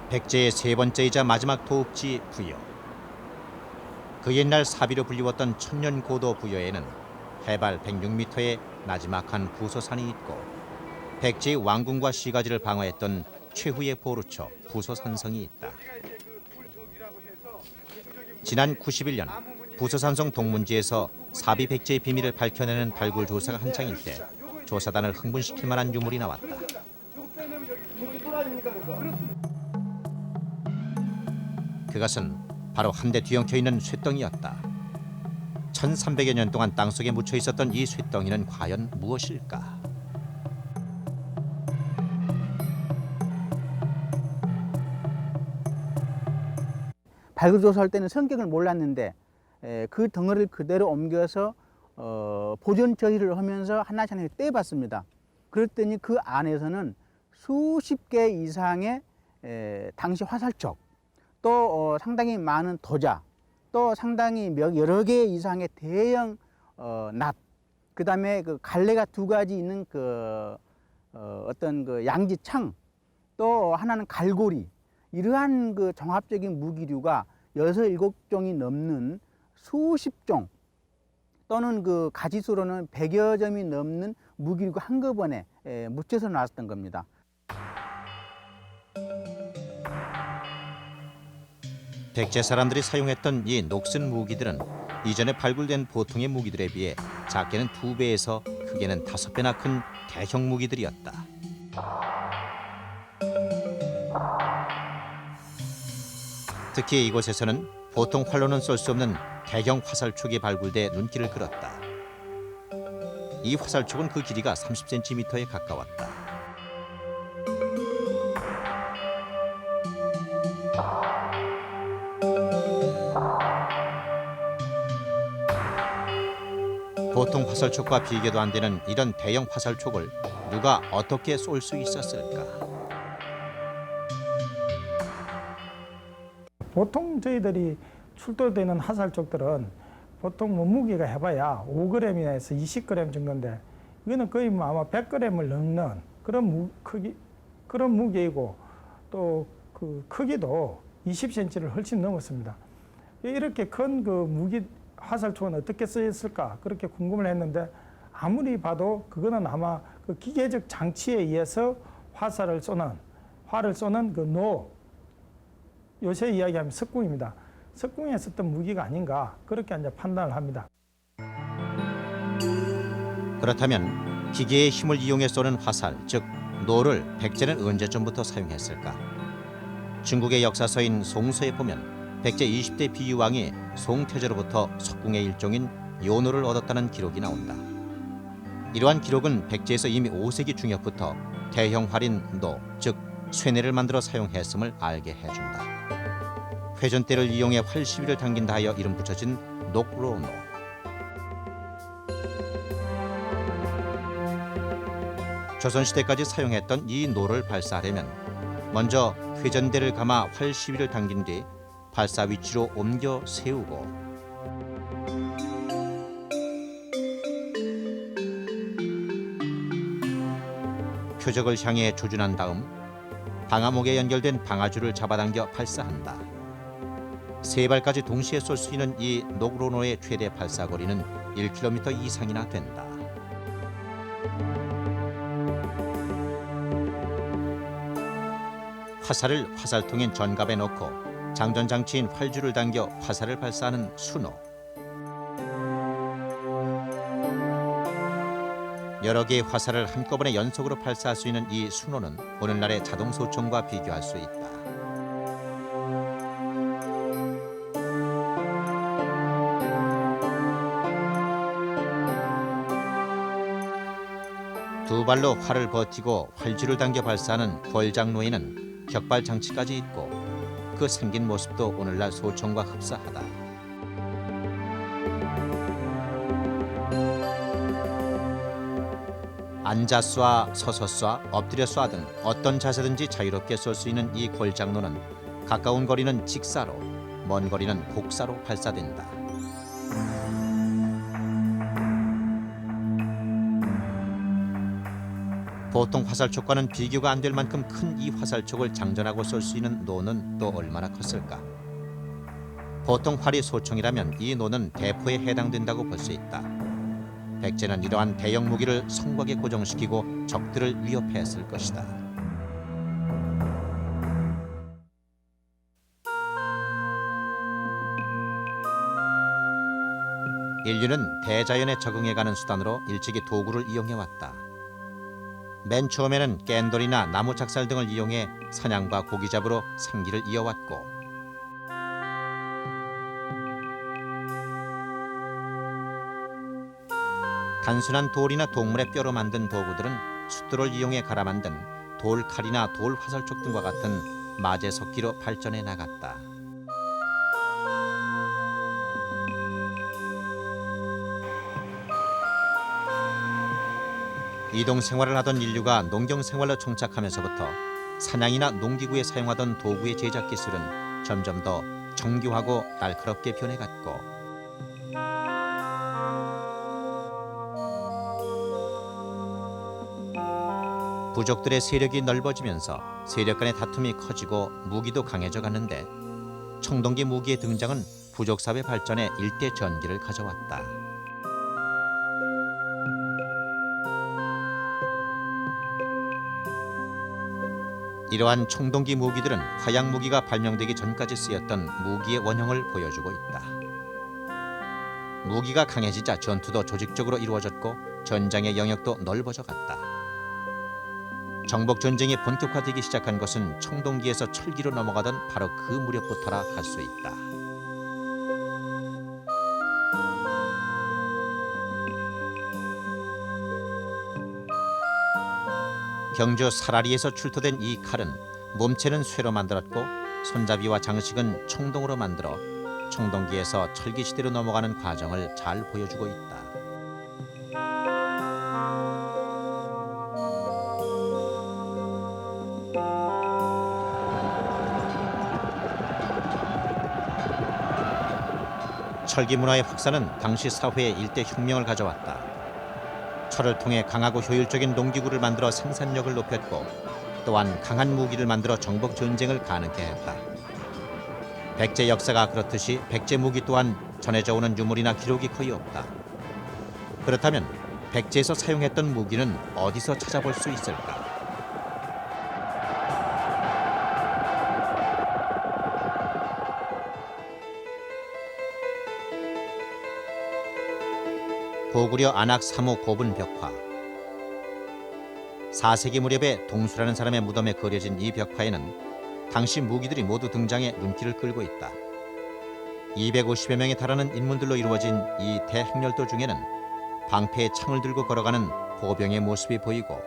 백제의 세 번째이자 마지막 도읍지 부여. 그 옛날 사비로 불리웠던 천년고도 부여에는 해발 106m의 나지막한 부소산이 있고 백제의 왕궁과 시가지를 방어했던 최후의 보루처 부소산성이 있다. 지난 91년 부소산성 동문지에서 사비 백제의 비밀을 밝혀내는 발굴 조사가 한창일 때 조사단을 흥분시킬 만한 유물이 나왔다. 그것은 바로 한 대 뒤엉켜 있는 쇠덩이였다. 1300여 년 동안 땅속에 묻혀 있었던 이 쇠덩이는 과연 무엇일까? 발굴 조사할 때는 성격을 몰랐는데 그 덩어리를 그대로 옮겨서 보존 처리를 하면서 하나씩 하나씩 떼봤습니다. 그랬더니 그 안에서는 수십 개 이상의 당시 화살촉, 또 상당히 많은 도자, 또 상당히 여러 개 이상의 대형 낫, 그다음에 그 갈래가 두 가지 있는 어떤 그 양지창, 또 하나는 갈고리, 이러한 그 종합적인 무기류가 6, 7종이 넘는 수십 종 또는 그 가지수로는 100여 점이 넘는 무기류가 한꺼번에 묻혀서 나왔던 겁니다. 백제 사람들이 사용했던 이 녹슨 무기들은 이전에 발굴된 보통의 무기들에 비해 작게는 2배에서 크게는 5배나 큰 대형 무기들이었다. 특히 이곳에서는 보통 활로는 쏠 수 없는 대형 화살촉이 발굴돼 눈길을 끌었다. 이 화살촉은 그 길이가 30cm에 가까웠다. 보통 화살촉과 비교도 안 되는 이런 대형 화살촉을 누가 어떻게 쏠 수 있었을까? 보통 저희들이 출토되는 화살촉들은 보통 뭐 무게가 해봐야 5g에서 20g 정도인데 이거는 거의 뭐 아마 100g을 넘는 그런 무게이고 또 그 크기도 20cm를 훨씬 넘었습니다. 이렇게 큰 그 무기 화살촉은 어떻게 쓰였을까 그렇게 궁금을 했는데 아무리 봐도 그거는 아마 그 기계적 장치에 의해서 화를 쏘는 그 요새 이야기하면 석궁입니다. 석궁에 썼던 무기가 아닌가 그렇게 이제 판단을 합니다. 그렇다면 기계의 힘을 이용해 쏘는 화살, 즉 노를 백제는 언제쯤부터 사용했을까? 중국의 역사서인 송서에 보면 백제 20대 비유왕이 송태조로부터 석궁의 일종인 요노를 얻었다는 기록이 나온다. 이러한 기록은 백제에서 이미 5세기 중엽부터 대형 활인 노, 즉 쇠뇌를 만들어 사용했음을 알게 해준다. 회전대를 이용해 활 시위를 당긴다 하여 이름 붙여진 녹로노. 조선시대까지 사용했던 이 노를 발사하려면 먼저 회전대를 감아 활 시위를 당긴 뒤 발사 위치로 옮겨 세우고 표적을 향해 조준한 다음 방아목에 연결된 방아줄을 잡아당겨 발사한다. 3발까지 동시에 쏠 수 있는 이 녹로노의 최대 발사거리는 1km 이상이나 된다. 화살을 화살통인 전갑에 넣고 장전장치인 활줄을 당겨 화살을 발사하는 수노. 여러 개의 화살을 한꺼번에 연속으로 발사할 수 있는 이 수노는 오늘날의 자동소총과 비교할 수 있다. 두 발로 활을 버티고 활줄을 당겨 발사하는 골장로에는 격발 장치까지 있고 그 생긴 모습도 오늘날 소총과 흡사하다. 앉아 쏴, 서서 쏴, 엎드려 쏴 등 어떤 자세든지 자유롭게 쏠 수 있는 이 골장로는 가까운 거리는 직사로, 먼 거리는 곡사로 발사된다. 보통 화살촉과는 비교가 안 될 만큼 큰 이 화살촉을 장전하고 쏠 수 있는 노는 또 얼마나 컸을까? 보통 활이 소총이라면 이 노는 대포에 해당된다고 볼 수 있다. 백제는 이러한 대형 무기를 성곽에 고정시키고 적들을 위협했을 것이다. 인류는 대자연에 적응해가는 수단으로 일찍이 도구를 이용해왔다. 맨 처음에는 깬돌이나 나무 작살 등을 이용해 사냥과 고기 잡으로 생기를 이어왔고, 단순한 돌이나 동물의 뼈로 만든 도구들은 숫돌을 이용해 갈아 만든 돌칼이나 돌화살촉 등과 같은 마제석기로 발전해 나갔다. 이동 생활을 하던 인류가 농경 생활로 정착하면서부터 사냥이나 농기구에 사용하던 도구의 제작 기술은 점점 더 정교하고 날카롭게 변해갔고, 부족들의 세력이 넓어지면서 세력 간의 다툼이 커지고 무기도 강해져 갔는데, 청동기 무기의 등장은 부족 사회 발전에 일대 전기를 가져왔다. 이러한 청동기 무기들은 화약 무기가 발명되기 전까지 쓰였던 무기의 원형을 보여주고 있다. 무기가 강해지자 전투도 조직적으로 이루어졌고 전장의 영역도 넓어져 갔다. 정복 전쟁이 본격화되기 시작한 것은 청동기에서 철기로 넘어가던 바로 그 무렵부터라 할 수 있다. 경주 사라리에서 출토된 이 칼은 몸체는 쇠로 만들었고 손잡이와 장식은 청동으로 만들어 청동기에서 철기시대로 넘어가는 과정을 잘 보여주고 있다. 철기 문화의 확산은 당시 사회에 일대 혁명을 가져왔다. 철을 통해 강하고 효율적인 농기구를 만들어 생산력을 높였고, 또한 강한 무기를 만들어 정복 전쟁을 가능케 했다. 백제 역사가 그렇듯이 백제 무기 또한 전해져 오는 유물이나 기록이 거의 없다. 그렇다면 백제에서 사용했던 무기는 어디서 찾아볼 수 있을까? 고구려 안악 3호 고분 벽화. 4세기 무렵에 동수라는 사람의 무덤에 그려진 이 벽화에는 당시 무기들이 모두 등장해 눈길을 끌고 있다. 250여 명에 달하는 인물들로 이루어진 이 대행렬도 중에는 방패에 창을 들고 걸어가는 보병의 모습이 보이고,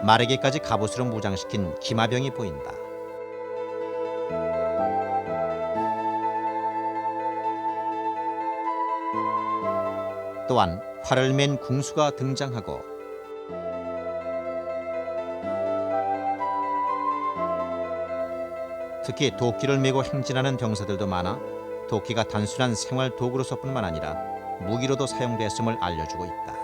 마르기까지 갑옷으로 무장시킨 기마병이 보인다. 또한 활을 맨 궁수가 등장하고, 특히 도끼를 메고 행진하는 병사들도 많아 도끼가 단순한 생활 도구로서뿐만 아니라 무기로도 사용됐음을 알려주고 있다.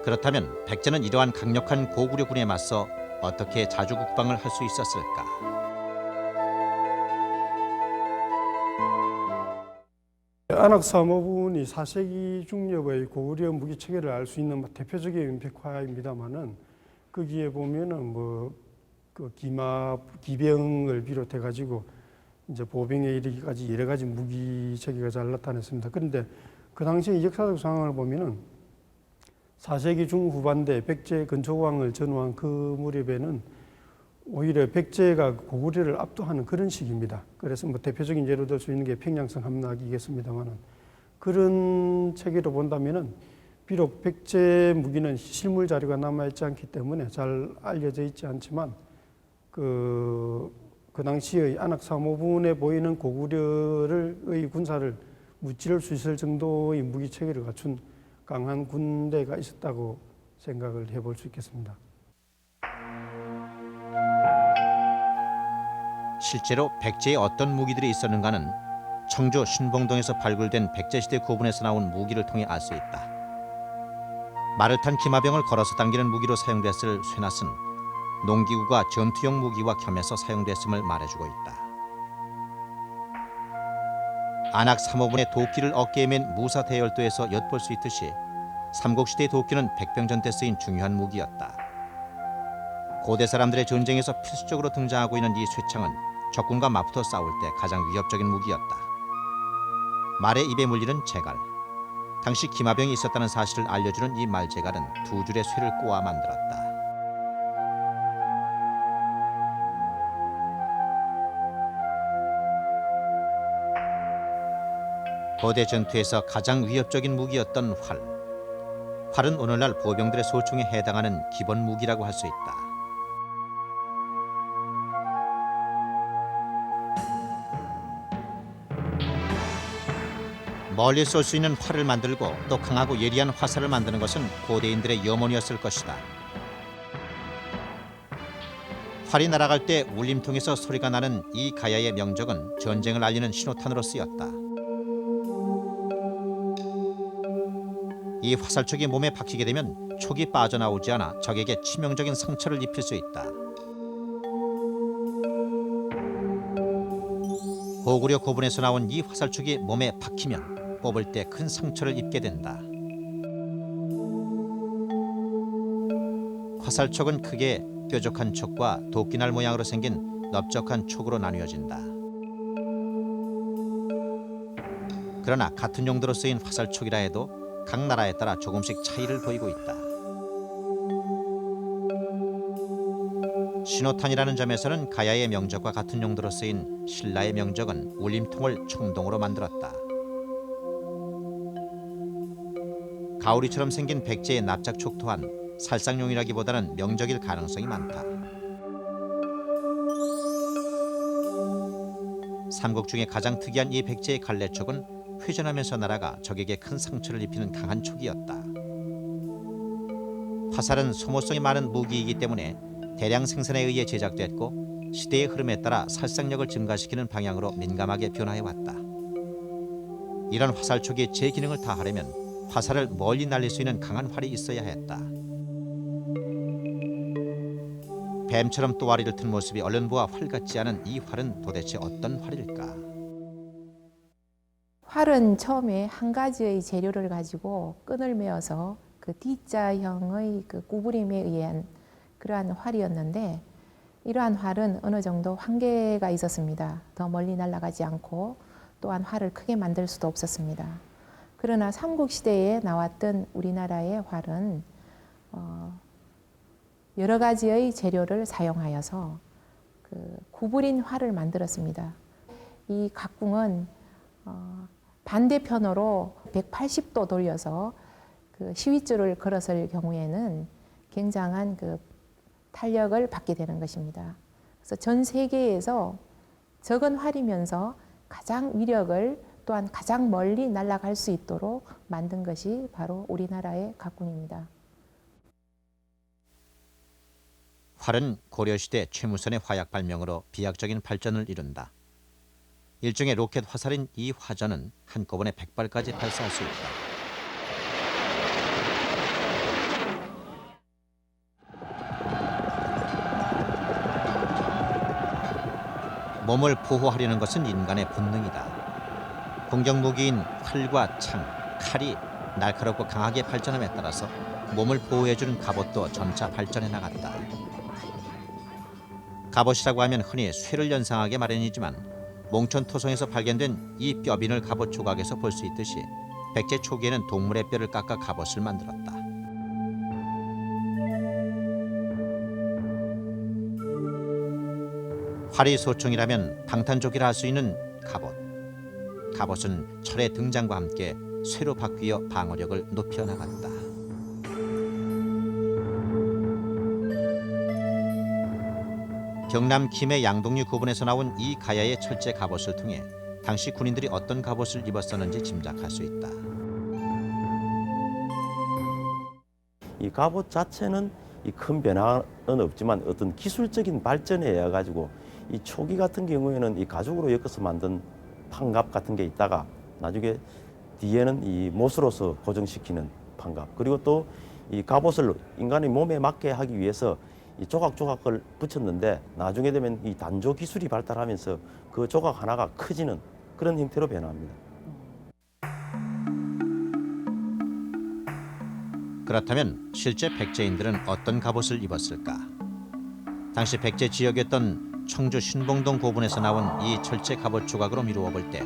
그렇다면 백제는 이러한 강력한 고구려군에 맞서 어떻게 자주국방을 할 수 있었을까? 안악사모분이 4세기 중엽의 고구려 무기 체계를 알 수 있는 대표적인 벽화입니다만은, 거기에 보면은 그 기병을 비롯해 가지고 이제 보병에 이르기까지 여러 가지 무기 체계가 잘 나타났습니다. 그런데 그 당시 역사적 상황을 보면은 4세기 중후반대 백제 건초왕을 전후한 그 무렵에는 오히려 백제가 고구려를 압도하는 그런 시기입니다. 그래서 대표적인 예로 들 수 있는 게 평양성 함락이겠습니다만은, 그런 체계로 본다면은 비록 백제 무기는 실물 자료가 남아있지 않기 때문에 잘 알려져 있지 않지만, 그 당시의 안악사모분에 보이는 고구려의 군사를 무찌를 수 있을 정도의 무기 체계를 갖춘 강한 군대가 있었다고 생각을 해볼 수 있겠습니다. 실제로 백제에 어떤 무기들이 있었는가는 청주 신봉동에서 발굴된 백제시대 고분에서 나온 무기를 통해 알 수 있다. 말을 탄 기마병을 걸어서 당기는 무기로 사용됐을 쇠낫은 농기구가 전투용 무기와 겸해서 사용됐음을 말해주고 있다. 안악 3호분의 도끼를 어깨에 맨 무사 대열도에서 엿볼 수 있듯이 삼국시대의 도끼는 백병전 때 쓰인 중요한 무기였다. 고대 사람들의 전쟁에서 필수적으로 등장하고 있는 이 쇠창은 적군과 맞붙어 싸울 때 가장 위협적인 무기였다. 말의 입에 물리는 제갈. 당시 기마병이 있었다는 사실을 알려주는 이 말제갈은 두 줄의 쇠를 꼬아 만들었다. 거대 전투에서 가장 위협적인 무기였던 활. 활은 오늘날 보병들의 소총에 해당하는 기본 무기라고 할 수 있다. 멀리 쏠 수 있는 활을 만들고 또 강하고 예리한 화살을 만드는 것은 고대인들의 염원이었을 것이다. 활이 날아갈 때 울림통에서 소리가 나는 이 가야의 명적은 전쟁을 알리는 신호탄으로 쓰였다. 이 화살촉이 몸에 박히게 되면 촉이 빠져나오지 않아 적에게 치명적인 상처를 입힐 수 있다. 고구려 고분에서 나온 이 화살촉이 몸에 박히면 뽑을 때 큰 상처를 입게 된다. 화살촉은 크게 뾰족한 촉과 도끼날 모양으로 생긴 넓적한 촉으로 나뉘어진다. 그러나 같은 용도로 쓰인 화살촉이라 해도 각 나라에 따라 조금씩 차이를 보이고 있다. 신호탄이라는 점에서는 가야의 명적과 같은 용도로 쓰인 신라의 명적은 울림통을 청동으로 만들었다. 가오리처럼 생긴 백제의 납작촉 또한 살상용이라기보다는 명적일 가능성이 많다. 삼국 중에 가장 특이한 이 백제의 갈래촉은 회전하면서 날아가 적에게 큰 상처를 입히는 강한 촉이었다. 화살은 소모성이 많은 무기이기 때문에 대량 생산에 의해 제작됐고 시대의 흐름에 따라 살상력을 증가시키는 방향으로 민감하게 변화해왔다. 이런 화살촉이 제 기능을 다하려면 화살을 멀리 날릴 수 있는 강한 활이 있어야 했다. 뱀처럼 또아리를 튼 모습이 얼른 보아 활 같지 않은 이 활은 도대체 어떤 활일까? 활은 처음에 한 가지의 재료를 가지고 끈을 메어서 그 D자형의 그 구부림에 의한 그러한 활이었는데, 이러한 활은 어느 정도 한계가 있었습니다. 더 멀리 날아가지 않고 또한 활을 크게 만들 수도 없었습니다. 그러나 삼국시대에 나왔던 우리나라의 활은 여러 가지의 재료를 사용하여서 그 구부린 활을 만들었습니다. 이 각궁은 반대편으로 180도 돌려서 그 시위줄을 걸었을 경우에는 굉장한 그 탄력을 받게 되는 것입니다. 그래서 전 세계에서 적은 활이면서 가장 위력을 또한 가장 멀리 날아갈 수 있도록 만든 것이 바로 우리나라의 각궁입니다. 활은 고려시대 최무선의 화약 발명으로 비약적인 발전을 이룬다. 일종의 로켓 화살인 이 화전은 한꺼번에 100발까지 발사할 수 있다. 몸을 보호하려는 것은 인간의 본능이다. 공격 무기인 활과 창, 칼이 날카롭고 강하게 발전함에 따라서 몸을 보호해주는 갑옷도 점차 발전해 나갔다. 갑옷이라고 하면 흔히 쇠를 연상하게 마련이지만 몽천 토성에서 발견된 이 뼈빈을 갑옷 조각에서 볼 수 있듯이 백제 초기에는 동물의 뼈를 깎아 갑옷을 만들었다. 활이 소총이라면 방탄조끼라 할 수 있는 갑옷. 갑옷은 철의 등장과 함께 쇠로 바뀌어 방어력을 높여 나갔다. 경남 김해 양동리 구분에서 나온 이 가야의 철제 갑옷을 통해 당시 군인들이 어떤 갑옷을 입었었는지 짐작할 수 있다. 이 갑옷 자체는 이 큰 변화는 없지만 어떤 기술적인 발전에 의해 가지고 이 초기 같은 경우에는 이 가죽으로 엮어서 만든 판갑 같은 게 있다가 나중에 뒤에는 이 못으로서 고정시키는 판갑, 그리고 또 이 갑옷을 인간의 몸에 맞게 하기 위해서 이 조각조각을 붙였는데 나중에 되면 이 단조 기술이 발달하면서 그 조각 하나가 커지는 그런 형태로 변합니다. 그렇다면 실제 백제인들은 어떤 갑옷을 입었을까? 당시 백제 지역이었던 청주 신봉동 고분에서 나온 이 철제 갑옷 조각으로 미루어 볼 때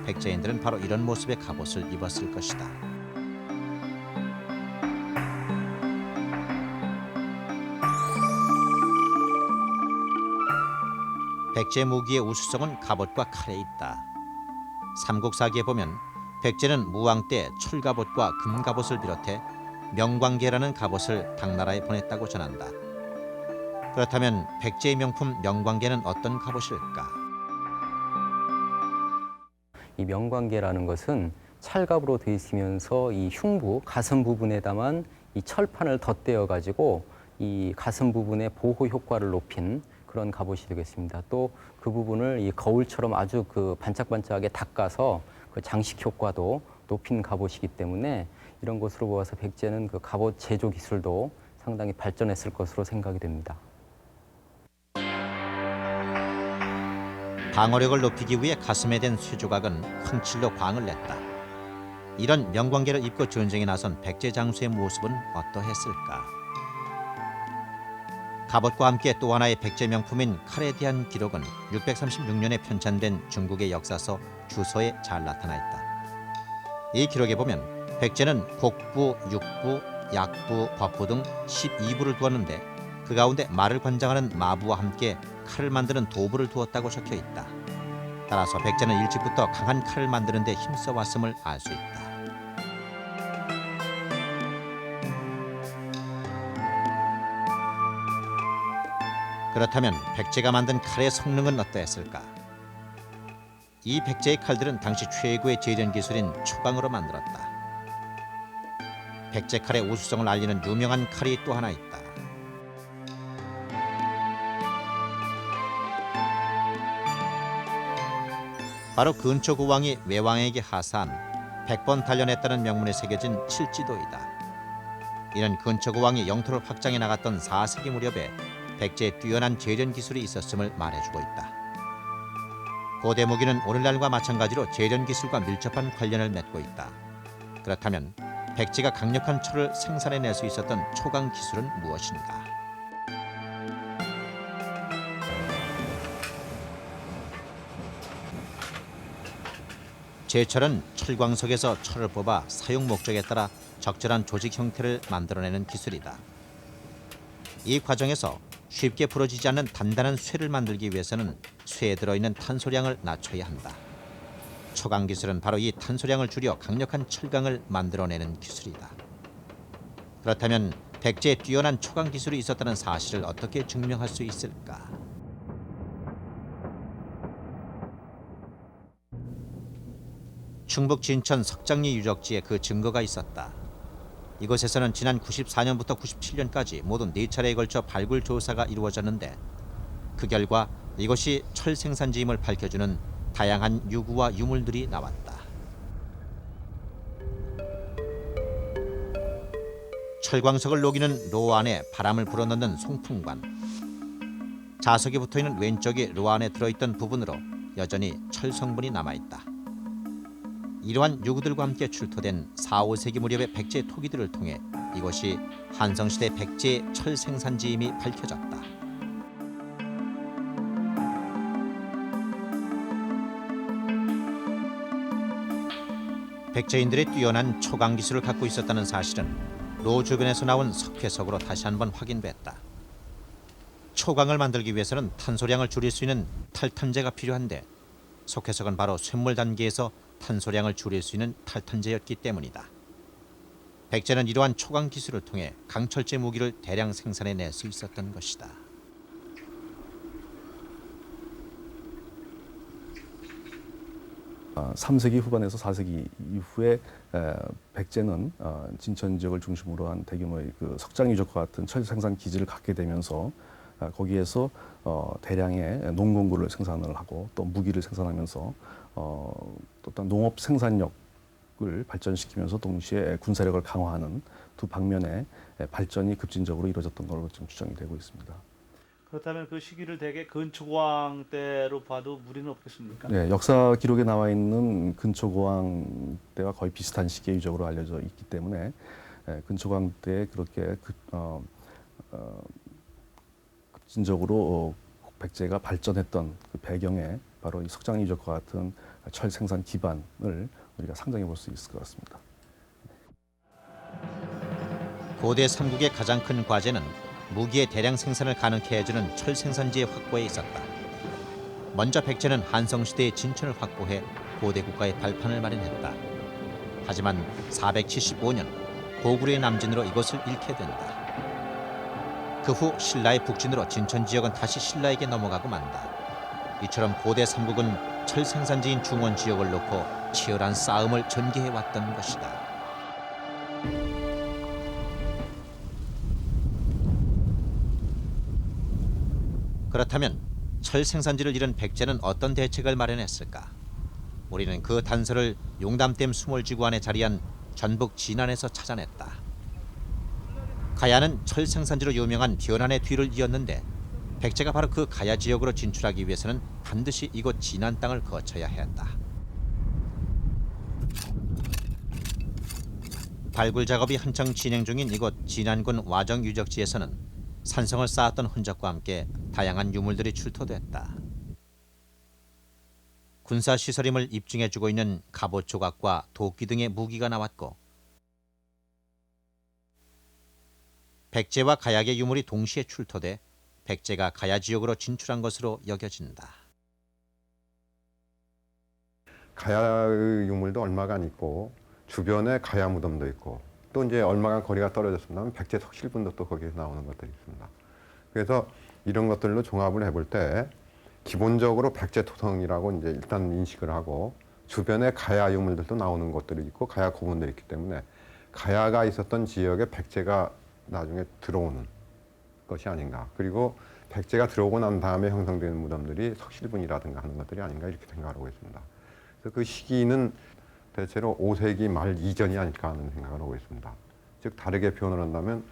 백제인들은 바로 이런 모습의 갑옷을 입었을 것이다. 백제 무기의 우수성은 갑옷과 칼에 있다. 삼국사기에 보면 백제는 무왕 때 철갑옷과 금갑옷을 비롯해 명광계라는 갑옷을 당나라에 보냈다고 전한다. 그렇다면 백제의 명품 명광계는 어떤 갑옷일까? 이 명광계라는 것은 찰갑으로 되어 있으면서 이 흉부, 가슴 부분에다만 이 철판을 덧대어 가지고 이 가슴 부분의 보호 효과를 높인 그런 갑옷이 되겠습니다. 또 그 부분을 이 거울처럼 아주 그 반짝반짝하게 닦아서 그 장식 효과도 높인 갑옷이기 때문에 이런 것으로 보아서 백제는 그 갑옷 제조 기술도 상당히 발전했을 것으로 생각이 됩니다. 방어력을 높이기 위해 가슴에 댄 쇠조각은 황칠로 광을 냈다. 이런 명광계를 입고 전쟁에 나선 백제 장수의 모습은 어떠했을까? 갑옷과 함께 또 하나의 백제 명품인 칼에 대한 기록은 636년에 편찬된 중국의 역사서 주서에 잘 나타나 있다. 이 기록에 보면 백제는 곡부, 육부, 약부, 법부 등 12부를 두었는데 그 가운데 말을 관장하는 마부와 함께 칼을 만드는 도부를 두었다고 적혀 있다. 따라서 백제는 일찍부터 강한 칼을 만드는 데 힘써 왔음을 알 수 있다. 그렇다면 백제가 만든 칼의 성능은 어떠했을까? 이 백제의 칼들은 당시 최고의 제련 기술인 초강으로 만들었다. 백제 칼의 우수성을 알리는 유명한 칼이 또 하나 있다. 바로 근초 구왕이 외왕에게 하사한 100번 단련했다는 명문에 새겨진 칠지도이다. 이는 근초 구왕이 영토를 확장해 나갔던 4세기 무렵에 백제의 뛰어난 제련 기술이 있었음을 말해주고 있다. 고대 무기는 오늘날과 마찬가지로 제련 기술과 밀접한 관련을 맺고 있다. 그렇다면 백제가 강력한 철을 생산해낼 수 있었던 초강 기술은 무엇인가? 제철은 철광석에서 철을 뽑아 사용 목적에 따라 적절한 조직 형태를 만들어내는 기술이다. 이 과정에서 쉽게 부러지지 않는 단단한 쇠를 만들기 위해서는 쇠에 들어있는 탄소량을 낮춰야 한다. 초강 기술은 바로 이 탄소량을 줄여 강력한 철강을 만들어내는 기술이다. 그렇다면 백제에 뛰어난 초강 기술이 있었다는 사실을 어떻게 증명할 수 있을까? 충북 진천 석장리 유적지에 그 증거가 있었다. 이곳에서는 지난 94년부터 97년까지 모두 4차례에 걸쳐 발굴 조사가 이루어졌는데 그 결과 이것이 철 생산지임을 밝혀주는 다양한 유구와 유물들이 나왔다. 철광석을 녹이는 로 안에 바람을 불어넣는 송풍관, 자석이 붙어있는 왼쪽에 로 안에 들어있던 부분으로 여전히 철 성분이 남아있다. 이러한 유구들과 함께 출토된 4, 5세기 무렵의 백제 토기들을 통해 이것이 한성시대 백제의 철 생산지임이 밝혀졌다. 백제인들의 뛰어난 초강 기술을 갖고 있었다는 사실은 로 주변에서 나온 석회석으로 다시 한번 확인됐다. 초강을 만들기 위해서는 탄소량을 줄일 수 있는 탈탄제가 필요한데 석회석은 바로 쇳물 단계에서 탄소량을 줄일 수 있는 탈탄제였기 때문이다. 백제는 이러한 초강 기술을 통해 강철제 무기를 대량 생산해낼 수 있었던 것이다. 아, 3세기 후반에서 4세기 이후에 백제는 진천 지역을 중심으로 한 대규모의 그 석장 유적과 같은 철 생산 기지를 갖게 되면서 거기에서 대량의 농공구를 생산을 하고 또 무기를 생산하면서 또 어떤 농업 생산력을 발전시키면서 동시에 군사력을 강화하는 두 방면의 발전이 급진적으로 이루어졌던 걸로 지금 추정이 되고 있습니다. 그렇다면 그 시기를 대개 근초고왕 때로 봐도 무리는 없겠습니까? 네, 역사 기록에 나와 있는 근초고왕 때와 거의 비슷한 시기에 유적으로 알려져 있기 때문에 근초고왕 때 그렇게 급진적으로 백제가 발전했던 그 배경에 바로 이 석장 유적과 같은 철 생산 기반을 우리가 상정해 볼 수 있을 것 같습니다. 고대 삼국의 가장 큰 과제는 무기의 대량 생산을 가능케 해주는 철 생산지의 확보에 있었다. 먼저 백제는 한성시대의 진천을 확보해 고대 국가의 발판을 마련했다. 하지만 475년 고구려의 남진으로 이곳을 잃게 된다. 그 후 신라의 북진으로 진천 지역은 다시 신라에게 넘어가고 만다. 이처럼 고대 삼국은 철 생산지인 중원 지역을 놓고 치열한 싸움을 전개해왔던 것이다. 그렇다면 철 생산지를 잃은 백제는 어떤 대책을 마련했을까? 우리는 그 단서를 용담댐 수몰지구 안에 자리한 전북 진안에서 찾아냈다. 가야는 철 생산지로 유명한 변안의 뒤를 이었는데 백제가 바로 그 가야 지역으로 진출하기 위해서는 반드시 이곳 진안 땅을 거쳐야 했다. 발굴 작업이 한창 진행 중인 이곳 진안군 와정 유적지에서는 산성을 쌓았던 흔적과 함께 다양한 유물들이 출토됐다. 군사시설임을 입증해주고 있는 갑옷 조각과 도끼 등의 무기가 나왔고 백제와 가야의 유물이 동시에 출토돼 백제가 가야 지역으로 진출한 것으로 여겨진다. 가야의 유물도 얼마간 있고 주변에 가야 무덤도 있고 또 이제 얼마간 거리가 떨어졌으면 백제 석실분도 또 거기에서 나오는 것들이 있습니다. 그래서 이런 것들로 종합을 해볼 때 기본적으로 백제 토성이라고 이제 일단 인식을 하고 주변에 가야 유물들도 나오는 것들이 있고 가야 고분들이 있기 때문에 가야가 있었던 지역에 백제가 나중에 들어오는 것이 아닌가. 그리고 백제가 들어오고 난 다음에 형성되는 무덤들이 석실분이라든가 하는 것들이 아닌가 이렇게 생각하고 있습니다. 그래서 그 시기는 대체로 5세기 말 이전이 아닐까 하는 생각을 하고 있습니다. 즉 다르게 표현을 한다면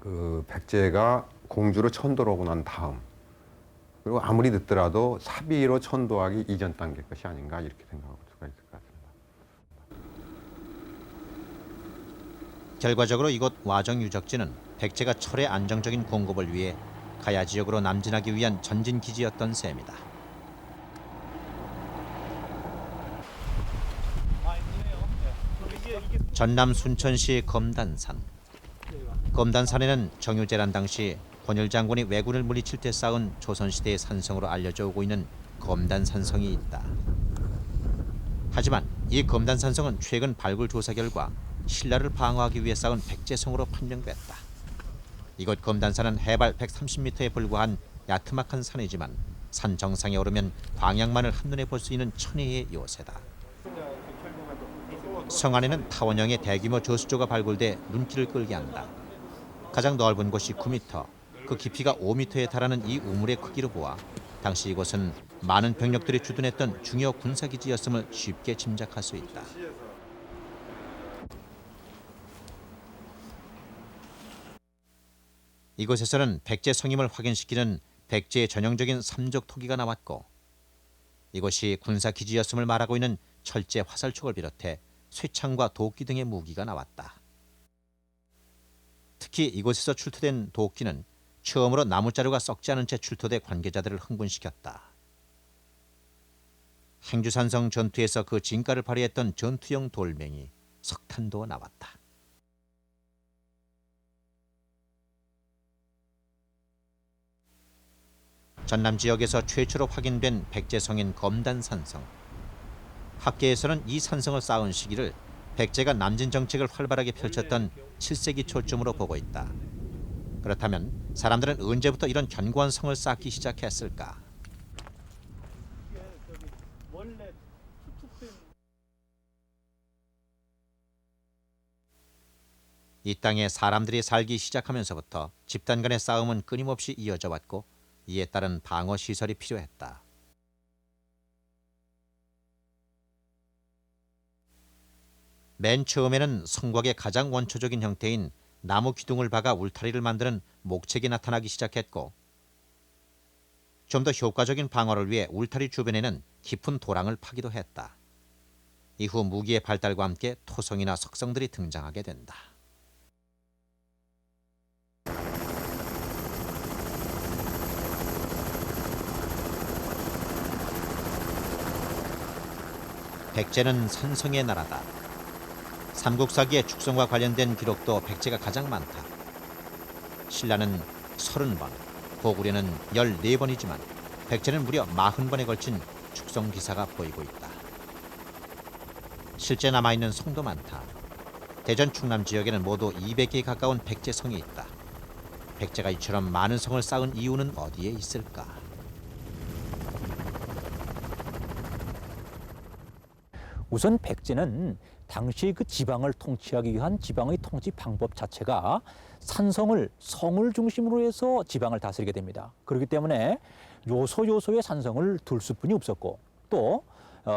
그 백제가 공주로 천도하고 난 다음 그리고 아무리 늦더라도 사비로 천도하기 이전 단계 것이 아닌가 이렇게 생각할 수가 있을 것 같습니다. 결과적으로 이곳 와정 유적지는 백제가 철의 안정적인 공급을 위해 가야 지역으로 남진하기 위한 전진 기지였던 셈이다. 전남 순천시 검단산. 검단산에는 정유재란 당시 권율 장군이 왜군을 물리칠 때 쌓은 조선시대의 산성으로 알려져 오고 있는 검단산성이 있다. 하지만 이 검단산성은 최근 발굴 조사 결과 신라를 방어하기 위해 쌓은 백제성으로 판명됐다. 이곳 검단산은 해발 130m에 불과한 야트막한 산이지만 산 정상에 오르면 광양만을 한눈에 볼 수 있는 천혜의 요새다. 성 안에는 타원형의 대규모 저수조가 발굴돼 눈길을 끌게 한다. 가장 넓은 곳이 9m, 그 깊이가 5m에 달하는 이 우물의 크기로 보아 당시 이곳은 많은 병력들이 주둔했던 중요 군사기지였음을 쉽게 짐작할 수 있다. 이곳에서는 백제 성임을 확인시키는 백제의 전형적인 삼족 토기가 나왔고 이곳이 군사기지였음을 말하고 있는 철제 화살촉을 비롯해 쇠창과 도끼 등의 무기가 나왔다. 특히 이곳에서 출토된 도끼는 처음으로 나무자루가 썩지 않은 채 출토돼 관계자들을 흥분시켰다. 행주산성 전투에서 그 진가를 발휘했던 전투용 돌멩이, 석탄도 나왔다. 전남 지역에서 최초로 확인된 백제성인 검단산성. 학계에서는 이 산성을 쌓은 시기를 백제가 남진 정책을 활발하게 펼쳤던 7세기 초쯤으로 보고 있다. 그렇다면 사람들은 언제부터 이런 견고한 성을 쌓기 시작했을까? 이 땅에 사람들이 살기 시작하면서부터 집단 간의 싸움은 끊임없이 이어져 왔고 이에 따른 방어 시설이 필요했다. 맨 처음에는 성곽의 가장 원초적인 형태인 나무 기둥을 박아 울타리를 만드는 목책이 나타나기 시작했고, 좀 더 효과적인 방어를 위해 울타리 주변에는 깊은 도랑을 파기도 했다. 이후 무기의 발달과 함께 토성이나 석성들이 등장하게 된다. 백제는 산성의 나라다. 삼국사기의 축성과 관련된 기록도 백제가 가장 많다. 신라는 30번, 고구려는 14번이지만 백제는 무려 40번에 걸친 축성 기사가 보이고 있다. 실제 남아있는 성도 많다. 대전 충남 지역에는 모두 200개에 가까운 백제 성이 있다. 백제가 이처럼 많은 성을 쌓은 이유는 어디에 있을까? 우선 백제는 당시 그 지방을 통치하기 위한 지방의 통치 방법 자체가 산성을 성을 중심으로 해서 지방을 다스리게 됩니다. 그렇기 때문에 요소요소의 산성을 둘 수뿐이 없었고, 또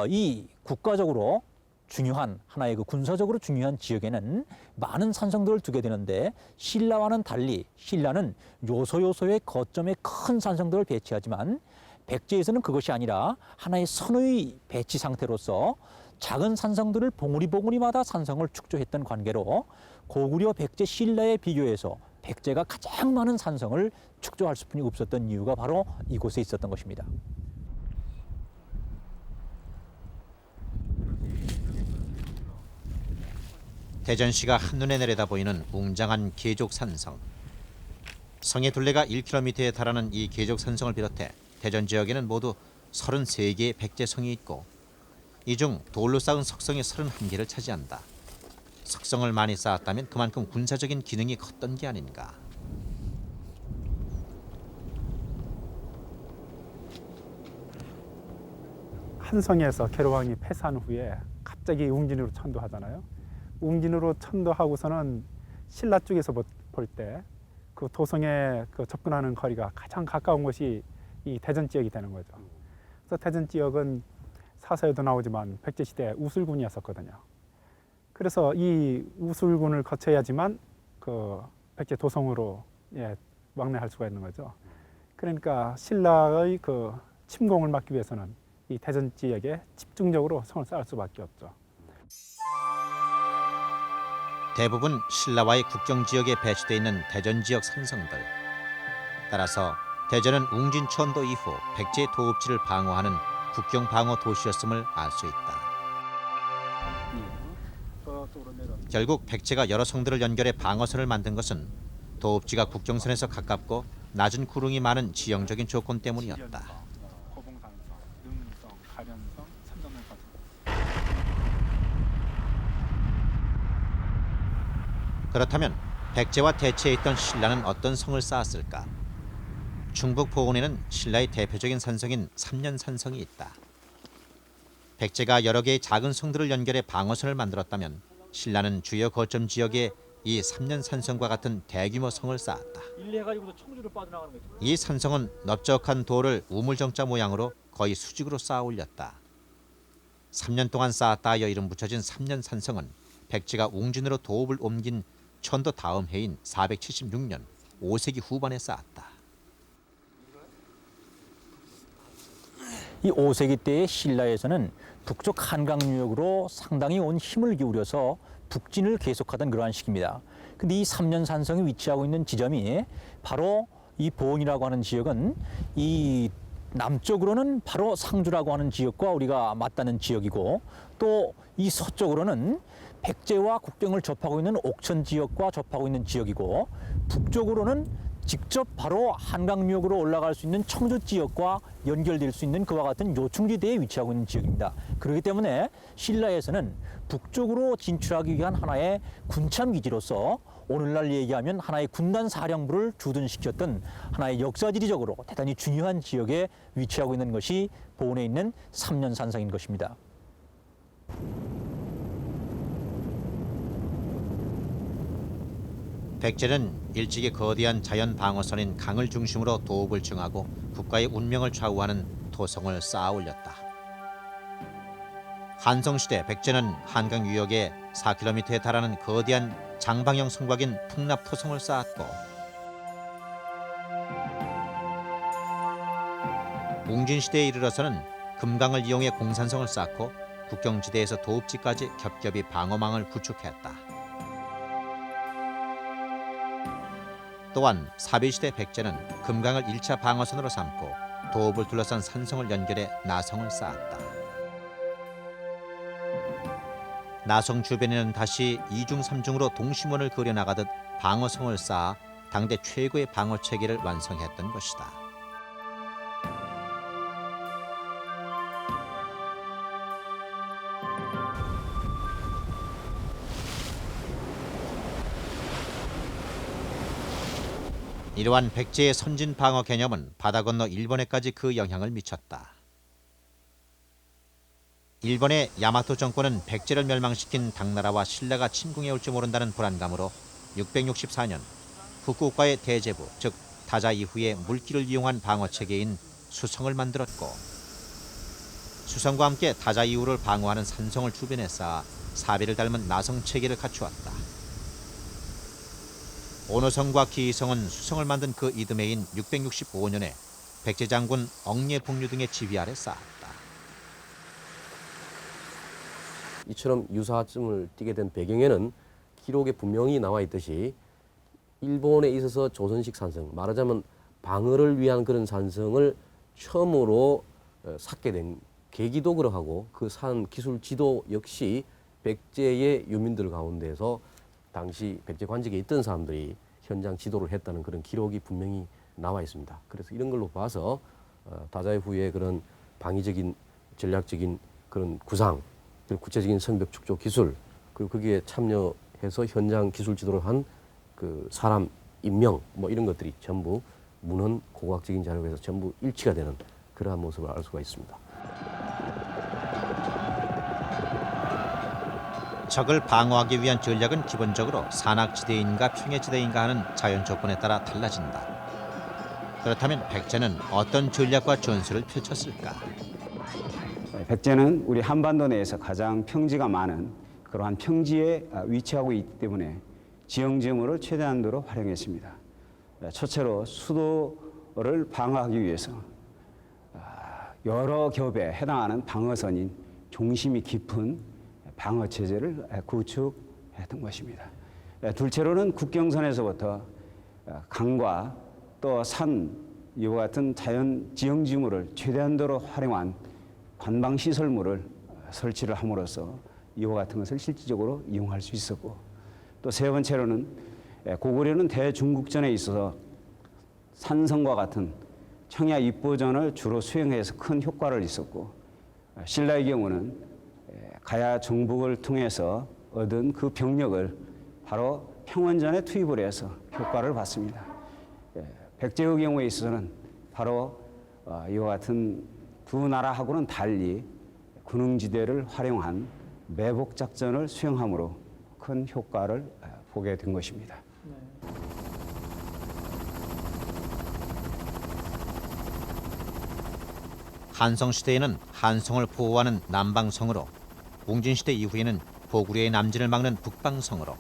이 국가적으로 중요한 하나의 그 군사적으로 중요한 지역에는 많은 산성들을 두게 되는데, 신라와는 달리 신라는 요소요소의 거점에 큰 산성들을 배치하지만 백제에서는 그것이 아니라 하나의 선의 배치 상태로서 작은 산성들을 봉우리봉우리마다 산성을 축조했던 관계로 고구려, 백제, 신라에 비교해서 백제가 가장 많은 산성을 축조할 수뿐이 없었던 이유가 바로 이곳에 있었던 것입니다. 대전시가 한눈에 내려다보이는 웅장한 계족산성. 성의 둘레가 1km에 달하는 이 계족산성을 비롯해 대전 지역에는 모두 33개의 백제성이 있고, 이 중 돌로 쌓은 석성이 31개를 차지한다. 석성을 많이 쌓았다면 그만큼 군사적인 기능이 컸던 게 아닌가. 한성에서 계로왕이 패사한 후에 갑자기 웅진으로 천도하잖아요. 웅진으로 천도하고서는 신라 쪽에서 볼 때 그 도성에 그 접근하는 거리가 가장 가까운 곳이 이 대전 지역이 되는 거죠. 그래서 대전 지역은 사서에도 나오지만 백제시대 우술군이었었거든요. 그래서 이 우술군을 거쳐야지만 그 백제 도성으로 왕래할 수가 있는 거죠. 그러니까 신라의 그 침공을 막기 위해서는 이 대전 지역에 집중적으로 성을 쌓을 수밖에 없죠. 대부분 신라와의 국경 지역에 배치되어 있는 대전 지역 산성들. 따라서 대전은 웅진천도 이후 백제의 도읍지를 방어하는 국경 방어 도시였음을 알 수 있다. 결국 백제가 여러 성들을 연결해 방어선을 만든 것은 도읍지가 국경선에서 가깝고 낮은 구릉이 많은 지형적인 조건 때문이었다. 그렇다면 백제와 대치해 있던 신라는 어떤 성을 쌓았을까? 충북 포원에는 신라의 대표적인 산성인 삼년산성이 있다. 백제가 여러 개의 작은 성들을 연결해 방어선을 만들었다면 신라는 주요 거점 지역에 이 삼년산성과 같은 대규모 성을 쌓았다. 이 산성은 넓적한 돌을 우물정자 모양으로 거의 수직으로 쌓아 올렸다. 3년 동안 쌓았다 하여 이름 붙여진 삼년산성은 백제가 웅진으로 도읍을 옮긴 천도 다음 해인 476년 5세기 후반에 쌓았다. 이 5세기 때의 신라에서는 북쪽 한강 유역으로 상당히 온 힘을 기울여서 북진을 계속하던 그러한 시기입니다. 근데 이 삼년산성이 위치하고 있는 지점이 바로 이 보은이라고 하는 지역은 이 남쪽으로는 바로 상주라고 하는 지역과 우리가 맞닿는 지역이고, 또 이 서쪽으로는 백제와 국경을 접하고 있는 옥천 지역과 접하고 있는 지역이고, 북쪽으로는 직접 바로 한강유역으로 올라갈 수 있는 청주 지역과 연결될 수 있는 그와 같은 요충지대에 위치하고 있는 지역입니다. 그렇기 때문에 신라에서는 북쪽으로 진출하기 위한 하나의 군참 기지로서 오늘날 얘기하면 하나의 군단 사령부를 주둔시켰던 하나의 역사지리적으로 대단히 중요한 지역에 위치하고 있는 것이 보은에 있는 삼년산성인 것입니다. 백제는 일찍이 거대한 자연 방어선인 강을 중심으로 도읍을 정하고 국가의 운명을 좌우하는 토성을 쌓아 올렸다. 한성시대 백제는 한강 유역에 4km에 달하는 거대한 장방형 성곽인 풍납토성을 쌓았고 웅진시대에 이르러서는 금강을 이용해 공산성을 쌓고 국경지대에서 도읍지까지 겹겹이 방어망을 구축했다. 또한 사비시대 백제는 금강을 1차 방어선으로 삼고 도읍을 둘러싼 산성을 연결해 나성을 쌓았다. 나성 주변에는 다시 2중 3중으로 동심원을 그려나가듯 방어성을 쌓아 당대 최고의 방어체계를 완성했던 것이다. 이러한 백제의 선진 방어 개념은 바다 건너 일본에까지 그 영향을 미쳤다. 일본의 야마토 정권은 백제를 멸망시킨 당나라와 신라가 침공해 올지 모른다는 불안감으로 664년 후쿠오카의 대제부 즉 다자 이후에 물길을 이용한 방어 체계인 수성을 만들었고 수성과 함께 다자 이후를 방어하는 산성을 주변에 쌓아 사비를 닮은 나성 체계를 갖추었다. 오노성과 기이성은 수성을 만든 그 이듬해인 665년에 백제 장군 억례복류 등의 지휘 아래 쌓았다. 이처럼 유사점을 띠게 된 배경에는 기록에 분명히 나와 있듯이 일본에 있어서 조선식 산성, 말하자면 방어를 위한 그런 산성을 처음으로 쌓게 된 계기도 그러하고 그 산 기술 지도 역시 백제의 유민들 가운데서 당시 백제 관직에 있던 사람들이 현장 지도를 했다는 그런 기록이 분명히 나와 있습니다. 그래서 이런 걸로 봐서 다자의 후에 그런 방위적인 전략적인 그런 구상, 구체적인 성벽 축조 기술, 그리고 거기에 참여해서 현장 기술 지도를 한 그 사람 임명 뭐 이런 것들이 전부 문헌 고고학적인 자료에서 전부 일치가 되는 그러한 모습을 알 수가 있습니다. 적을 방어하기 위한 전략은 기본적으로 산악지대인가 평야지대인가 하는 자연 조건에 따라 달라진다. 그렇다면 백제는 어떤 전략과 전술을 펼쳤을까? 백제는 우리 한반도 내에서 가장 평지가 많은 그러한 평지에 위치하고 있기 때문에 지형지물을 최대한도로 활용했습니다. 첫째로 수도를 방어하기 위해서 여러 겹에 해당하는 방어선인 중심이 깊은 방어체제를 구축했던 것입니다. 둘째로는 국경선에서부터 강과 또 산, 이와 같은 자연 지형지물을 최대한도로 활용한 관방시설물을 설치를 함으로써 이와 같은 것을 실질적으로 이용할 수 있었고, 또 세 번째로는 고구려는 대중국전에 있어서 산성과 같은 청야 입보전을 주로 수행해서 큰 효과를 있었고, 신라의 경우는 가야 정복을 통해서 얻은 그 병력을 바로 평원전에 투입을 해서 효과를 봤습니다. 백제의 경우에 있어서는 바로 이와 같은 두 나라하고는 달리 군웅지대를 활용한 매복작전을 수행함으로 큰 효과를 보게 된 것입니다. 한성시대에는 한성을 보호하는 남방성으로, 웅진시대 이후에는 고구려의 남진을 막는 북방성으로,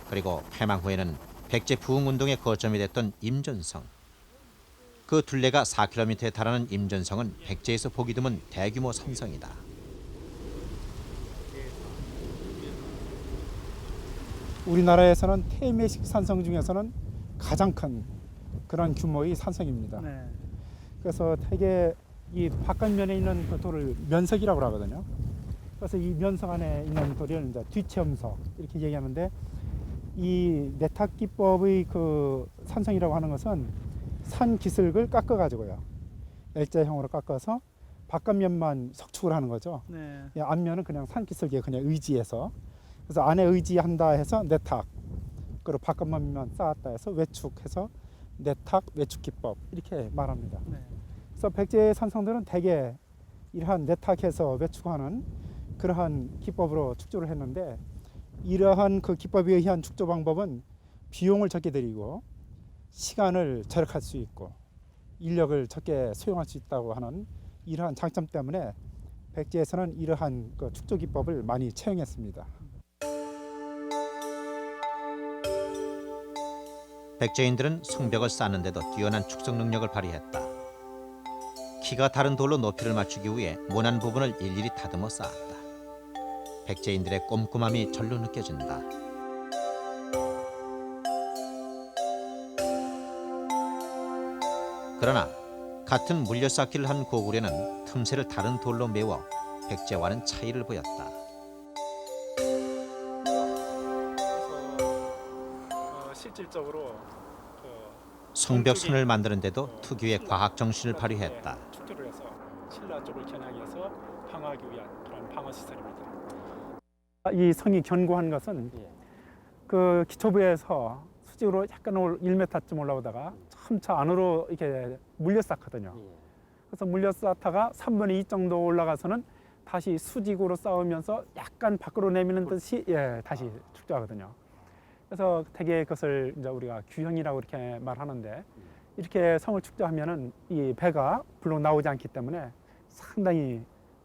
그리고 패망 후에는 백제 부흥운동의 거점이 됐던 임전성. 그 둘레가 4km에 달하는 임전성은 백제에서 보기 드문 대규모 산성이다. 우리나라에서는 태매식 산성 중에서는 가장 큰 그런 규모의 산성입니다. 네. 그래서 되게 이 바깥면에 있는 그 돌을 면석이라고 하거든요. 그래서 이 면석 안에 있는 돌을 이제 뒤체험석 이렇게 얘기하는데, 이 내탁기법의 그 산성이라고 하는 것은 산 기슭을 깎아가지고요, L자형으로 깎아서 바깥면만 석축을 하는 거죠. 네. 앞면은 그냥 산 기슭에 그냥 의지해서, 그래서 안에 의지한다 해서 내탁, 그리고 바깥면만 쌓았다 해서 외축해서 내탁 외축 기법 이렇게 말합니다. 네. 그래서 백제의 산성들은 대개 이러한 내탁해서 외축하는 그러한 기법으로 축조를 했는데, 이러한 그 기법에 의한 축조 방법은 비용을 적게 들이고 시간을 절약할 수 있고 인력을 적게 소용할 수 있다고 하는 이러한 장점 때문에 백제에서는 이러한 그 축조 기법을 많이 채용했습니다. 백제인들은 성벽을 쌓는데도 뛰어난 축성 능력을 발휘했다. 키가 다른 돌로 높이를 맞추기 위해 모난 부분을 일일이 다듬어 쌓았다. 백제인들의 꼼꼼함이 절로 느껴진다. 그러나 같은 물려쌓기를 한 고구려는 틈새를 다른 돌로 메워 백제와는 차이를 보였다. 실질적으로 성벽선을 만드는데도 특유의 과학 정신을 발휘했다. 축조를 해서 신라 쪽을 겨냥하기 위해서 방어하기 위한 그런 방어 시설입니다. 이 성이 견고한 것은 그 기초부에서 수직으로 약간 1m쯤 올라오다가 점차 안으로 이렇게 물려 쌓거든요. 그래서 물려 쌓다가 3분의 2 정도 올라가서는 다시 수직으로 쌓으면서 약간 밖으로 내미는 듯이 다시 축조하거든요. 그래서 대개 그것을 이제 우리가 규형이라고 이렇게 말하는데 이렇게 성을 축조하면은 이 배가 불로 나오지 않기 때문에 상당히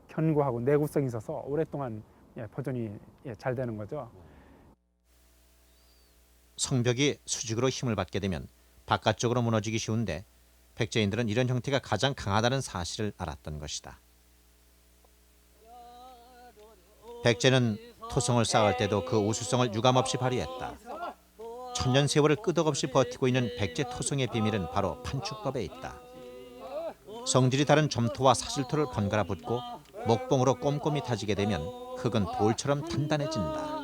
견고하고 내구성이 있어서 오랫동안 보존이 잘 되는 거죠. 성벽이 수직으로 힘을 받게 되면 바깥쪽으로 무너지기 쉬운데 백제인들은 이런 형태가 가장 강하다는 사실을 알았던 것이다. 백제는 토성을 쌓을 때도 그 우수성을 유감없이 발휘했다. 천년 세월을 끄덕없이 버티고 있는 백제 토성의 비밀은 바로 판축법에 있다. 성질이 다른 점토와 사질토를 번갈아 붓고 목봉으로 꼼꼼히 다지게 되면 흙은 돌처럼 단단해진다.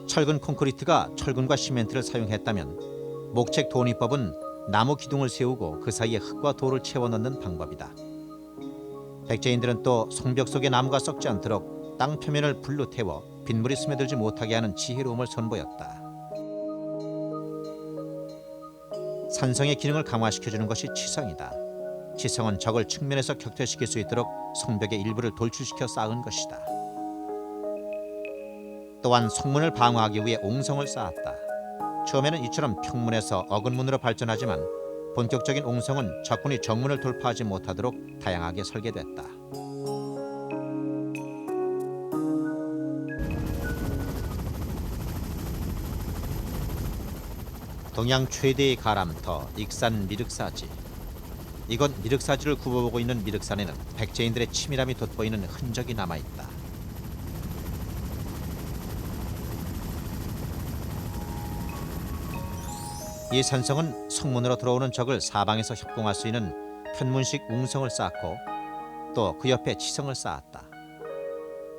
철근 콘크리트가 철근과 시멘트를 사용했다면 목책 도니법은 나무 기둥을 세우고 그 사이에 흙과 돌을 채워 넣는 방법이다. 백제인들은 또 성벽 속의 나무가 썩지 않도록 땅 표면을 불로 태워 빗물이 스며들지 못하게 하는 지혜로움을 선보였다. 산성의 기능을 강화시켜주는 것이 치성이다. 치성은 적을 측면에서 격퇴시킬 수 있도록 성벽의 일부를 돌출시켜 쌓은 것이다. 또한 성문을 방어하기 위해 옹성을 쌓았다. 처음에는 이처럼 평문에서 어근문으로 발전하지만 본격적인 옹성은 적군이 정문을 돌파하지 못하도록 다양하게 설계됐다. 동양 최대의 가람터 익산 미륵사지. 이곳 미륵사지를 굽어보고 있는 미륵산에는 백제인들의 치밀함이 돋보이는 흔적이 남아있다. 이 산성은 성문으로 들어오는 적을 사방에서 협공할 수 있는 편문식 웅성을 쌓고 또 그 옆에 치성을 쌓았다.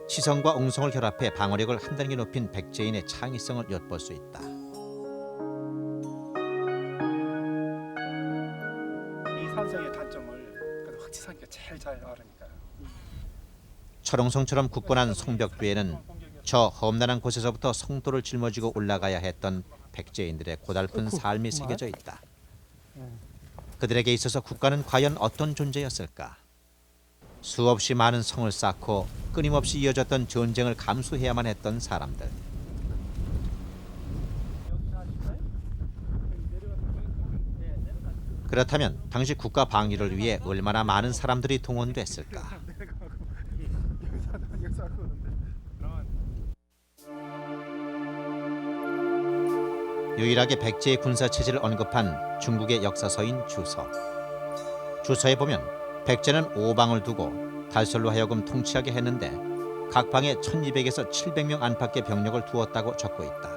치성과 웅성을 결합해 방어력을 한 단계 높인 백제인의 창의성을 엿볼 수 있다. 이 산성의 단점을 확치하기가 제일 잘 알으니까요. 철옹성처럼 굳건한 성벽 뒤에는 저 험난한 곳에서부터 성도를 짊어지고 올라가야 했던 백제인들의 고달픈 삶이 새겨져 있다. 그들에게 있어서 국가는 과연 어떤 존재였을까? 수없이 많은 성을 쌓고 끊임없이 이어졌던 전쟁을 감수해야만 했던 사람들. 그렇다면 당시 국가 방위를 위해 얼마나 많은 사람들이 동원됐을까? 유일하게 백제의 군사체제를 언급한 중국의 역사서인 주서. 주서에 보면 백제는 5방을 두고 달설로 하여금 통치하게 했는데 각 방에 1200에서 700명 안팎의 병력을 두었다고 적고 있다.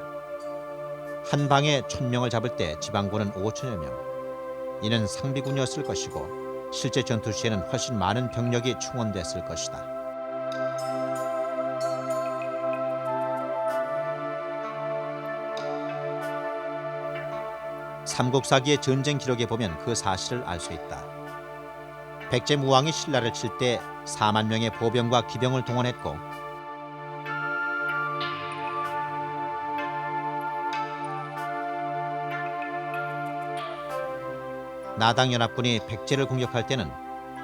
한 방에 1000명을 잡을 때 지방군은 5000여 명. 이는 상비군이었을 것이고 실제 전투 시에는 훨씬 많은 병력이 충원됐을 것이다. 삼국사기의 전쟁 기록에 보면 그 사실을 알 수 있다. 백제 무왕이 신라를 칠 때 4만 명의 보병과 기병을 동원했고 나당연합군이 백제를 공격할 때는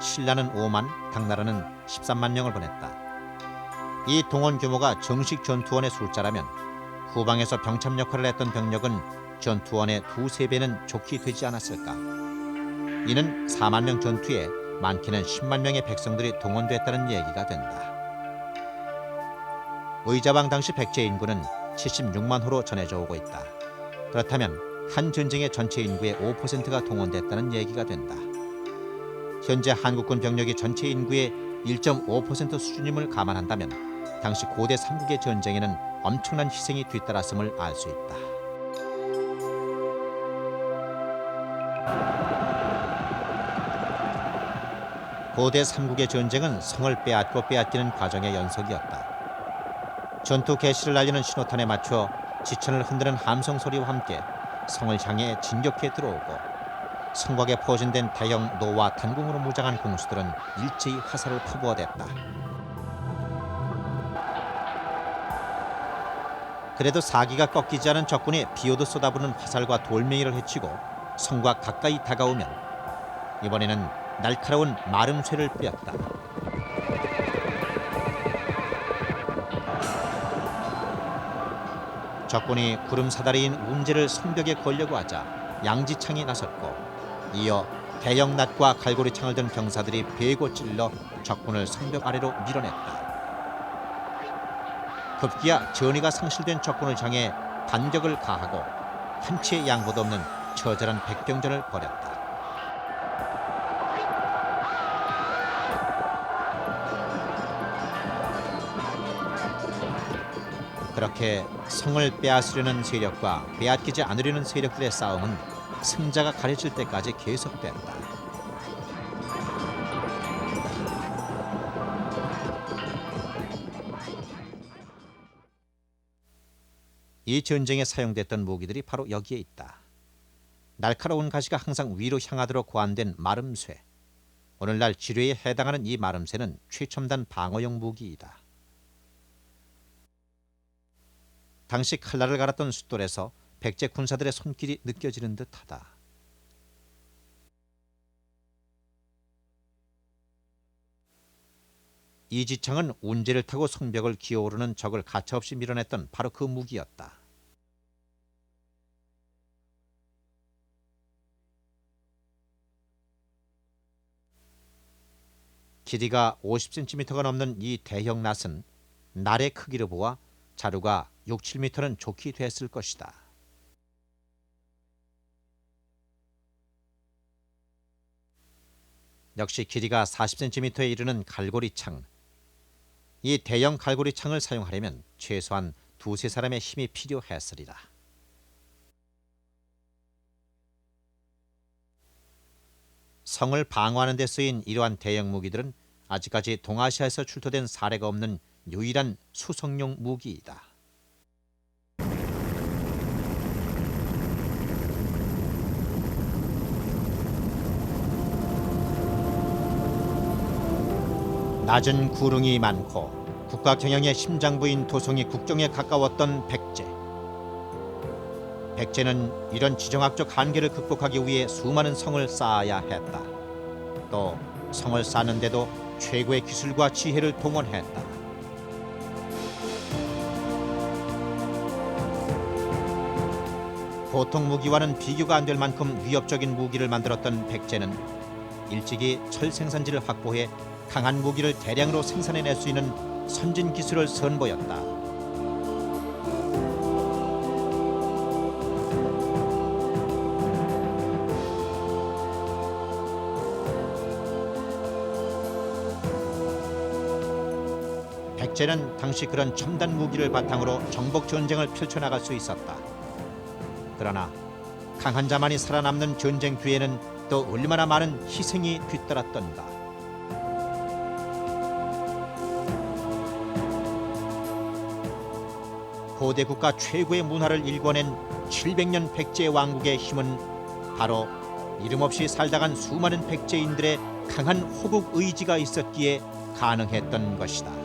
신라는 5만, 당나라는 13만 명을 보냈다. 이 동원 규모가 정식 전투원의 숫자라면 후방에서 병참 역할을 했던 병력은 전투원의 2~3배는 좋게 되지 않았을까. 이는 4만 명 전투에 많게는 10만 명의 백성들이 동원됐다는 얘기가 된다. 의자방 당시 백제 인구는 76만 호로 전해져 오고 있다. 그렇다면 한 전쟁의 전체 인구의 5%가 동원됐다는 얘기가 된다. 현재 한국군 병력이 전체 인구의 1.5% 수준임을 감안한다면 당시 고대 삼국의 전쟁에는 엄청난 희생이 뒤따랐음을 알 수 있다. 고대 삼국의 전쟁은 성을 빼앗고 빼앗기는 과정의 연속이었다. 전투 개시를 알리는 신호탄에 맞춰 지천을 흔드는 함성 소리와 함께 성을 향해 진격해 들어오고 성곽에 포진된 대형 노와 단공으로 무장한 공수들은 일제히 화살을 퍼부어댔다. 그래도 사기가 꺾이지 않은 적군이 비오듯 쏟아부는 화살과 돌멩이를 헤치고 성곽 가까이 다가오면 이번에는 날카로운 마름쇠를 뿌렸다. 적군이 구름 사다리인 운제를 성벽에 걸려고 하자 양지창이 나섰고 이어 대형 낫과 갈고리창을 든 병사들이 베고 찔러 적군을 성벽 아래로 밀어냈다. 급기야 전의가 상실된 적군을 향해 반격을 가하고 한치의 양보도 없는 처절한 백병전을 벌였다. 그렇게 성을 빼앗으려는 세력과 빼앗기지 않으려는 세력들의 싸움은 승자가 가려질 때까지 계속됐다. 이 전쟁에 사용됐던 무기들이 바로 여기에 있다. 날카로운 가시가 항상 위로 향하도록 고안된 마름쇠. 오늘날 지뢰에 해당하는 이 마름쇠는 최첨단 방어용 무기이다. 당시 칼날을 갈았던 숫돌에서 백제 군사들의 손길이 느껴지는 듯하다. 이 지창은 운제를 타고 성벽을 기어오르는 적을 가차없이 밀어냈던 바로 그 무기였다. 길이가 50cm가 넘는 이 대형 낫은 날의 크기로 보아 자루가 6~7m는 좋게 됐을 것이다. 역시 길이가 40cm에 이르는 갈고리창. 이 대형 갈고리창을 사용하려면 최소한 2~3사람의 힘이 필요했으리라. 성을 방어하는 데 쓰인 이러한 대형 무기들은 아직까지 동아시아에서 출토된 사례가 없는 유일한 수송용 무기이다. 낮은 구릉이 많고 국가 경영의 심장부인 도성이 국경에 가까웠던 백제. 백제는 이런 지정학적 한계를 극복하기 위해 수많은 성을 쌓아야 했다. 또 성을 쌓는데도 최고의 기술과 지혜를 동원했다. 보통 무기와는 비교가 안 될 만큼 위협적인 무기를 만들었던 백제는 일찍이 철 생산지를 확보해 강한 무기를 대량으로 생산해낼 수 있는 선진 기술을 선보였다. 백제는 당시 그런 첨단 무기를 바탕으로 정복 전쟁을 펼쳐나갈 수 있었다. 그러나 강한 자만이 살아남는 전쟁 뒤에는 또 얼마나 많은 희생이 뒤따랐던가. 고대 국가 최고의 문화를 일궈낸 700년 백제 왕국의 힘은 바로 이름 없이 살다간 수많은 백제인들의 강한 호국 의지가 있었기에 가능했던 것이다.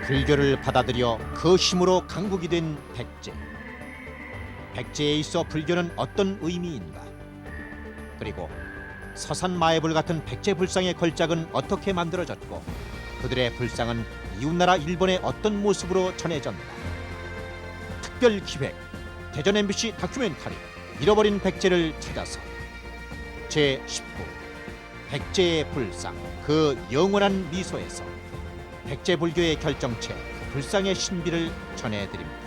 불교를 받아들여 그 힘으로 강국이 된 백제. 백제에 있어 불교는 어떤 의미인가? 그리고 서산마애불 같은 백제 불상의 걸작은 어떻게 만들어졌고 그들의 불상은 이웃나라 일본의 어떤 모습으로 전해졌나? 특별 기획 대전 MBC 다큐멘터리 잃어버린 백제를 찾아서 제19 백제의 불상 그 영원한 미소에서 백제 불교의 결정체 불상의 신비를 전해드립니다.